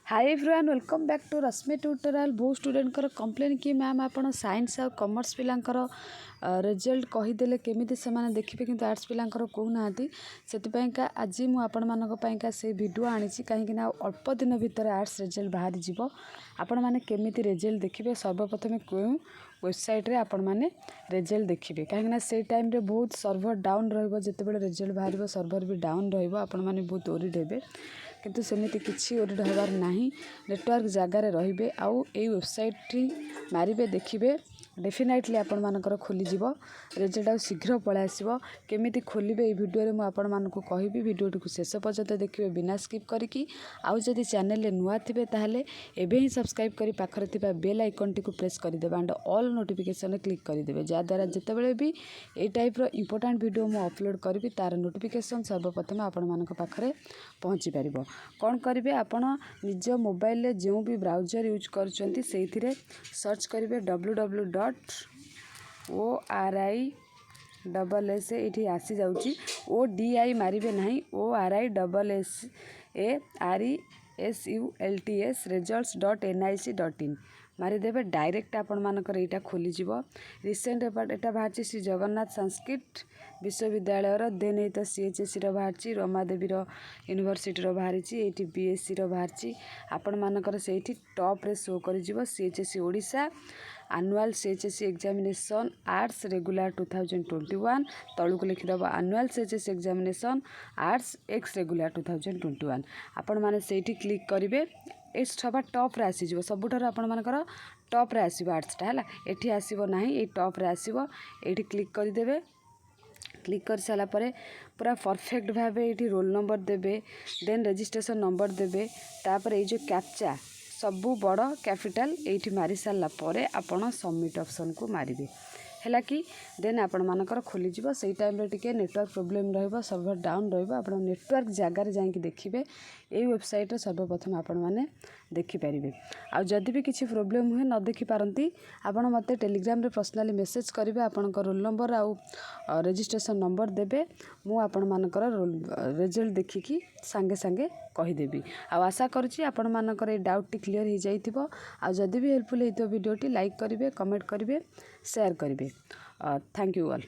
Hi everyone welcome back to Rashmi tutorial. बहुत student कर complain कि मैम आपण साइंस और कॉमर्स पिलांकर रिजल्ट कहीदेले केमिति से देखिए किंतु आर्ट्स पिलांकर कहूना से आज मु आपण मानक से वीडियो आनी कहीं अल्प दिन भितर आर्ट्स रिजल्ट बाहरी जीव आपण माने केमिति रिजल्ट देखिए सर्वप्रथम क्यों वेबसाइट रे आपण माने रिजल्ट देखिए कहीं से टाइम रे बहुत सर्भर डाउन रहिबो रिजल्ट बाहर सर्भर भी डाउन रहिबो आपण माने बहुत ओरिड हेबे किंतु सेमिति किछि ओरिड हबार नाही नेटवर्क जगार रहिबे आउ ए वेबसाइट मारिबे देखिबे डेफिनेटली आपण मानकर खोली जीवो रिजल्ट आ शीघ्र पळा आसीबो केमिति खोलिबे ए वीडियो रे मु आपण मानकु कहिबी वीडियो को शेष पर्यंत देखिबे बिना स्किप करिकि आउ जदि चैनल रे नुआ थिबे ताहले एबे ही सब्सक्राइब करी पाखरे थिबा बेल आइकन टी को प्रेस करि देबा एंड ऑल नोटिफिकेशन क्लिक करि देबे जा द्वारा जेतेबेले भी ए टाइप रो इंपोर्टेंट वीडियो मु अपलोड करबी तार नोटिफिकेशन सर्वप्रथम आपण मानक पाखरे पहुंची पारिबो कौन करिवे आपण निज मोबाइल रे जो भी ब्राउजर यूज करचंती सेइथिरे सर्च करिवे www.ori ये आसी जाऊँगी ODI मारे ना ORISSULTS results.nic.in मारिदेवे डायरेक्ट आपण मानकर यहाँ खोलीज रिसेंट एटा बाहर श्री जगन्नाथ संस्कृत विश्वविद्यालय देन ये CHSE बाहर रमादेवी यूनिवर्सिटी बाहरी ये BSc बाहर आपण मानकर से टॉप रे शो कर CHSE Odisha annual CHSE examination arts regular 2021 तलू को लिखिदब annual CHSE examination arts x regular 2021 आपण माने सेठी क्लिक करिवे ए सभा टॉप रे आसी जिवो सबुठार आपण मानकर टॉप रे आसीबो आर्ट्स टा हला एठी आसीबो नाही ए टॉप रे आसीबो एठी क्लिक करि देबे क्लिक कर सारा परे पूरा परफेक्ट भाबे एठी रोल नंबर देबे देन रजिस्ट्रेशन नंबर देबे तापर ए जो कैप्चा सबू बड़ कैपिटल एठी मारी सारा परे आपण सबमिट ऑप्शन को मारिबे हैला कि देन आपण मानकर खोली जीवो सेई टाइम रे टिके नेटवर्क प्रॉब्लम रहइबो सर्वर डाउन रहइबो आपण नेटवर्क जगार जाई देखिबे ए वेबसाइट रे सर्वप्रथम आपण माने देखि परिबे आ जदि भी किछि प्रॉब्लम हुए न देखि पारंती आपण मते टेलीग्राम रे पर्सनली मेसेज करिवे आपण रोल नंबर आ रजिस्ट्रेशन नंबर देबे मु आपण मानकर रिजल्ट देखिकी संगे संगे कहि देबी आ आशा करछि आपण मानकर ए डाउट टी क्लियर हो जाइथिबो आ जदि भी हेल्पफुल हेतो वीडियो टी लाइक करिवे कमेंट करिवे शेयर करिवे थैंक यू ऑल।